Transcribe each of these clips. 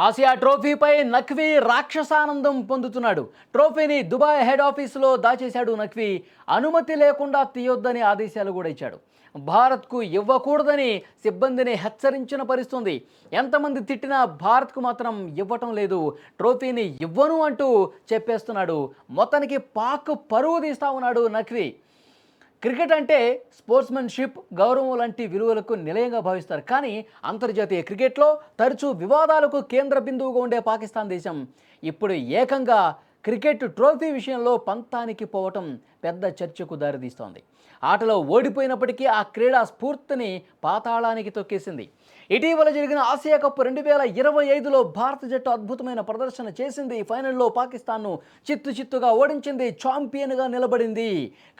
Asia ట్రోఫీపై Naqvi రాక్షసానందం పొందుతున్నాడు. ట్రోఫీని Dubai head ఆఫీసులో దాచేశాడు నఖ్వీ. అనుమతి లేకుండా తీయొద్దని ఆదేశాలు కూడా ఇచ్చాడు. భారత్కు ఇవ్వకూడదని సిబ్బందిని హెచ్చరించిన పరిస్థితుంది. ఎంతమంది తిట్టినా భారత్కు మాత్రం ఇవ్వటం లేదు. ట్రోఫీని ఇవ్వను అంటూ చెప్పేస్తున్నాడు. మొత్తానికి పాక్ పరువు తీస్తా ఉన్నాడు నఖ్వీ. క్రికెట్ అంటే స్పోర్ట్స్మెన్షిప్, గౌరవం లాంటి విలువలకు నిలయంగా భావిస్తారు. కానీ అంతర్జాతీయ క్రికెట్లో తరచూ వివాదాలకు కేంద్ర బిందువుగా ఉండే పాకిస్తాన్ దేశం ఇప్పుడు ఏకంగా క్రికెట్ ట్రోఫీ విషయంలో పంతానికి పోవటం పెద్ద చర్చకు దారితీస్తోంది. ఆటలో ఓడిపోయినప్పటికీ ఆ క్రీడా స్ఫూర్తిని పాతాళానికి తొక్కేసింది. ఇటీవల జరిగిన ఆసియా కప్ 2025లో భారత జట్టు అద్భుతమైన ప్రదర్శన చేసింది. ఫైనల్లో పాకిస్తాన్ను చిత్తుగా ఓడించింది, ఛాంపియన్గా నిలబడింది.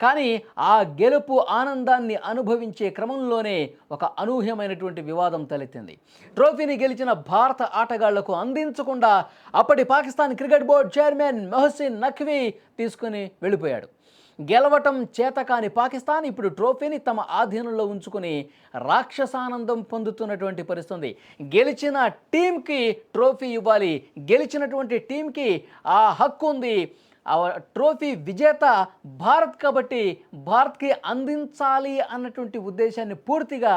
కానీ ఆ గెలుపు ఆనందాన్ని అనుభవించే క్రమంలోనే ఒక అనూహ్యమైనటువంటి వివాదం తలెత్తింది. ట్రోఫీని గెలిచిన భారత ఆటగాళ్లకు అందించకుండా అప్పటి Pakistan cricket board chairman Mohsin Naqvi తీసుకుని వెళ్ళిపోయాడు. గెలవటం చేతకాని పాకిస్తాన్ ఇప్పుడు ట్రోఫీని తమ ఆధీనంలో ఉంచుకుని రాక్షసానందం పొందుతున్నటువంటి పరిస్థితి. గెలిచిన టీంకి ట్రోఫీ ఇవ్వాలి, గెలిచినటువంటి టీంకి ఆ హక్కు ఉంది. ఆ ట్రోఫీ విజేత భారత్ కాబట్టి భారత్కి అందించాలి అన్నటువంటి ఉద్దేశాన్ని పూర్తిగా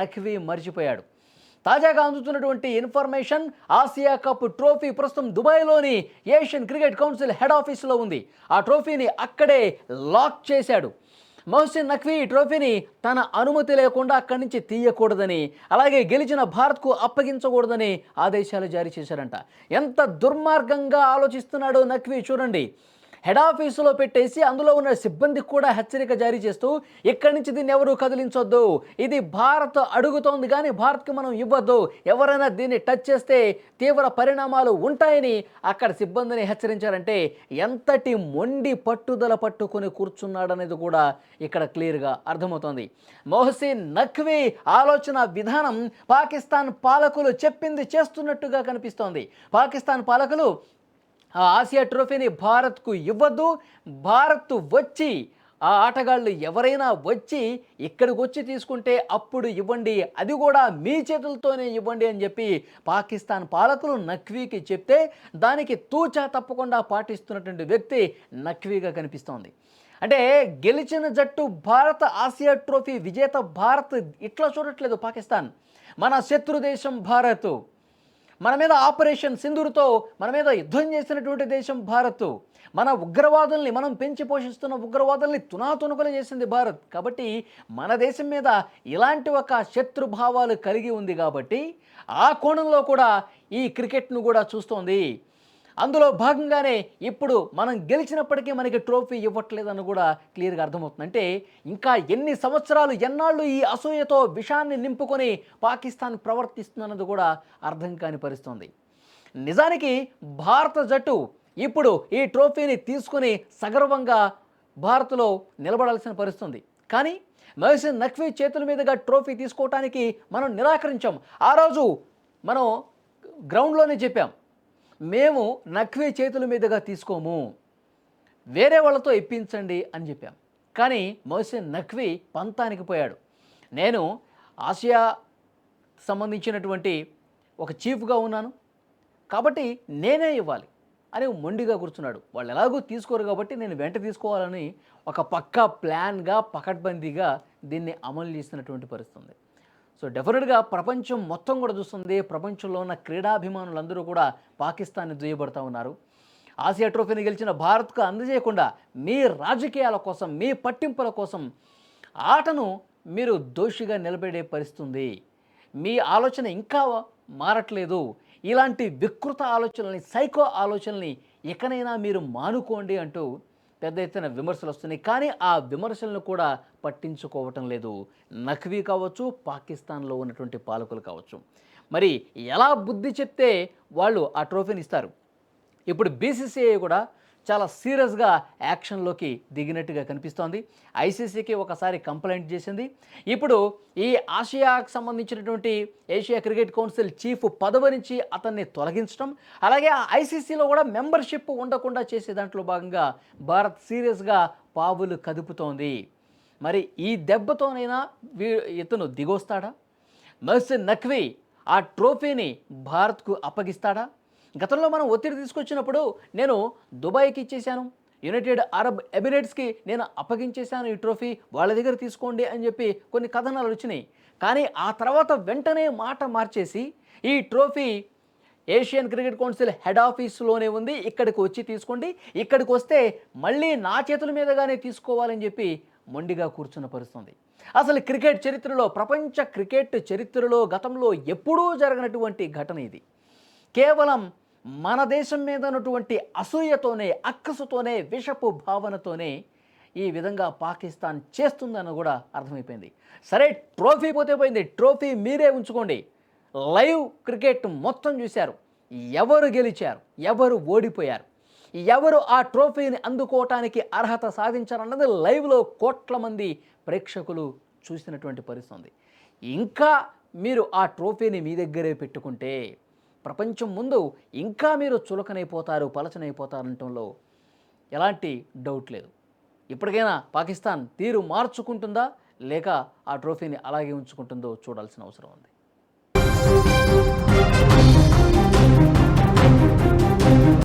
నఖ్వీ మర్చిపోయాడు. తాజాగా అందుతున్నటువంటి ఇన్ఫర్మేషన్, ఆసియా కప్ ట్రోఫీ ప్రస్తుతం దుబాయ్లోని ఏషియన్ క్రికెట్ కౌన్సిల్ హెడ్ ఆఫీసులో ఉంది. ఆ ట్రోఫీని అక్కడే లాక్ చేశాడు. మొహసిన్ నఖ్వీ ఈ ట్రోఫీని తన అనుమతి లేకుండా అక్కడి నుంచి తీయకూడదని, అలాగే గెలిచిన భారత్కు అప్పగించకూడదని ఆదేశాలు జారీ చేశారంట. ఎంత దుర్మార్గంగా ఆలోచిస్తున్నాడో నఖ్వీ చూడండి. హెడ్ ఆఫీసులో పెట్టేసి అందులో ఉన్న సిబ్బందికి కూడా హెచ్చరిక జారీ చేస్తూ ఇక్కడి నుంచి దీన్ని ఎవరు కదిలించొద్దు, ఇది భారత్ అడుగుతోంది కానీ భారత్కి మనం ఇవ్వద్దు, ఎవరైనా దీన్ని టచ్ చేస్తే తీవ్ర పరిణామాలు ఉంటాయని అక్కడ సిబ్బందిని హెచ్చరించారంటే ఎంతటి మొండి పట్టుదల పట్టుకొని కూర్చున్నాడనేది కూడా ఇక్కడ క్లియర్గా అర్థమవుతోంది. మొహసిన్ నఖ్వీ ఆలోచన విధానం పాకిస్తాన్ పాలకులు చెప్పింది చేస్తున్నట్టుగా కనిపిస్తోంది. పాకిస్తాన్ పాలకులు ఆ ఆసియా ట్రోఫీని భారత్కు ఇవ్వద్దు, భారత్ వచ్చి ఆ ఆటగాళ్ళు ఎవరైనా వచ్చి ఇక్కడికి వచ్చి తీసుకుంటే అప్పుడు ఇవ్వండి, అది కూడా మీ చేతులతోనే ఇవ్వండి అని చెప్పి పాకిస్తాన్ పాలకులు నఖ్వీకి చెప్తే దానికి తూచా తప్పకుండా పాటిస్తున్నటువంటి వ్యక్తి నఖ్వీగా కనిపిస్తోంది. అంటే గెలిచిన జట్టు భారత, ఆసియా ట్రోఫీ విజేత భారత్ ఇట్లా చూడట్లేదు పాకిస్తాన్. మన శత్రు దేశం భారత్, మన మీద ఆపరేషన్ సింధూర్తో మన మీద యుద్ధం చేసినటువంటి దేశం భారత్, మన ఉగ్రవాదుల్ని, మనం పెంచి పోషిస్తున్న ఉగ్రవాదుల్ని తునాతునుకలు చేసింది భారత్. కాబట్టి మన దేశం మీద ఇలాంటి ఒక శత్రుభావాలు కలిగి ఉంది కాబట్టి ఆ కోణంలో కూడా ఈ క్రికెట్ను కూడా చూస్తోంది. అందులో భాగంగానే ఇప్పుడు మనం గెలిచినప్పటికీ మనకి ట్రోఫీ ఇవ్వట్లేదని కూడా క్లియర్గా అర్థమవుతుంది. అంటే ఇంకా ఎన్ని సంవత్సరాలు, ఎన్నాళ్ళు ఈ అసూయతో విషాన్ని నింపుకొని పాకిస్తాన్ ప్రవర్తిస్తుందన్నది కూడా అర్థం కాని పరిస్థితుంది. నిజానికి భారత జట్టు ఇప్పుడు ఈ ట్రోఫీని తీసుకుని సగర్వంగా భారత్లో నిలబడాల్సిన పరిస్థితుంది. కానీ మొహసిన్ నఖ్వీ చేతుల మీదుగా ట్రోఫీ తీసుకోవటానికి మనం నిరాకరించాం. ఆ రోజు మనం గ్రౌండ్లోనే చెప్పాం, మేము నఖ్వీ చేతుల మీదుగా తీసుకోము, వేరే వాళ్ళతో ఇప్పించండి అని చెప్పాం. కానీ మొహసిన్ నఖ్వీ పంతానికి పోయాడు. నేను ఆసియా సంబంధించినటువంటి ఒక చీఫ్గా ఉన్నాను కాబట్టి నేనే ఇవ్వాలి అని మొండిగా కూర్చున్నాడు. వాళ్ళు ఎలాగో తీసుకోరు కాబట్టి నేను వెంట తీసుకోవాలని ఒక పక్కా ప్లాన్గా, పకడ్బందీగా దీన్ని అమలు చేసినటువంటి పరిస్థితి. సో డెఫినెట్గా ప్రపంచం మొత్తం కూడా చూస్తుంది. ప్రపంచంలో ఉన్న క్రీడాభిమానులందరూ కూడా పాకిస్తాన్ని దుయ్యబడతా ఉన్నారు. ఆసియా ట్రోఫీని గెలిచిన భారత్కు అందజేయకుండా మీ రాజకీయాల కోసం, మీ పట్టింపుల కోసం ఆటను మీరు దోషిగా నిలబడే పరిస్థితుంది. మీ ఆలోచన ఇంకా మారట్లేదు. ఇలాంటి వికృత ఆలోచనల్ని, సైకో ఆలోచనల్ని ఎక్కడైనా మీరు మానుకోండి అంటూ పెద్ద ఎత్తున విమర్శలు వస్తున్నాయి. కానీ ఆ విమర్శలను కూడా పట్టించుకోవటం లేదు నఖ్వీ కావచ్చు, పాకిస్తాన్లో ఉన్నటువంటి పాలకులు కావచ్చు. మరి ఎలా బుద్ధి చెప్తే వాళ్ళు ఆ ట్రోఫీని ఇస్తారు? ఇప్పుడు బీసీసీఐ కూడా చాలా సీరియస్గా యాక్షన్లోకి దిగినట్టుగా కనిపిస్తోంది. ఐసీసీకి ఒకసారి కంప్లైంట్ చేసింది. ఇప్పుడు ఈ ఆసియాకు సంబంధించినటువంటి ఏషియా క్రికెట్ కౌన్సిల్ చీఫ్ పదవి నుంచి అతన్ని తొలగించడం, అలాగే ఆ ఐసీసీలో కూడా మెంబర్షిప్ ఉండకుండా చేసే దాంట్లో భాగంగా భారత్ సీరియస్గా పావులు కదుపుతోంది. మరి ఈ దెబ్బతోనైనా ఇతను దిగొస్తాడా? మొహసిన్ నఖ్వీ ఆ ట్రోఫీని భారత్కు అప్పగిస్తాడా? గతంలో మనం ఒత్తిడి తీసుకొచ్చినప్పుడు నేను దుబాయ్కి ఇచ్చేశాను, యునైటెడ్ అరబ్ ఎమిరేట్స్కి నేను అప్పగించేశాను ఈ ట్రోఫీ, వాళ్ళ దగ్గర తీసుకోండి అని చెప్పి కొన్ని కథనాలు వచ్చినాయి. కానీ ఆ తర్వాత వెంటనే మాట మార్చేసి ఈ trophy Asian cricket council head ఆఫీస్లోనే ఉంది, ఇక్కడికి వచ్చి తీసుకోండి, ఇక్కడికి వస్తే మళ్ళీ నా చేతుల మీదగానే తీసుకోవాలని చెప్పి మొండిగా కూర్చున్న పరిస్థితుంది. అసలు క్రికెట్ చరిత్రలో, ప్రపంచ క్రికెట్ చరిత్రలో గతంలో ఎప్పుడూ జరగనటువంటి ఘటన ఇది. కేవలం మన దేశం మీద ఉన్నటువంటి అసూయతోనే, అక్కసుతోనే, విషపు భావనతోనే ఈ విధంగా పాకిస్తాన్ చేస్తుందని కూడా అర్థమైపోయింది. సరే, ట్రోఫీ పోతే పోయింది, ట్రోఫీ మీరే ఉంచుకోండి. లైవ్ క్రికెట్ మొత్తం చూశారు. ఎవరు గెలిచారు, ఎవరు ఓడిపోయారు, ఎవరు ఆ ట్రోఫీని అందుకోవటానికి అర్హత సాధించారన్నది లైవ్లో కోట్ల మంది ప్రేక్షకులు చూసినటువంటి పరిస్థితి ఉంది. ఇంకా మీరు ఆ ట్రోఫీని మీ దగ్గరే పెట్టుకుంటే ప్రపంచం ముందు ఇంకా మీరు చులకనైపోతారు, పలచనైపోతారనటంలో ఎలాంటి డౌట్ లేదు. ఇప్పటికైనా పాకిస్తాన్ తీరు మార్చుకుంటుందా, లేక ఆ ట్రోఫీని అలాగే ఉంచుకుంటుందో చూడాల్సిన అవసరం ఉంది.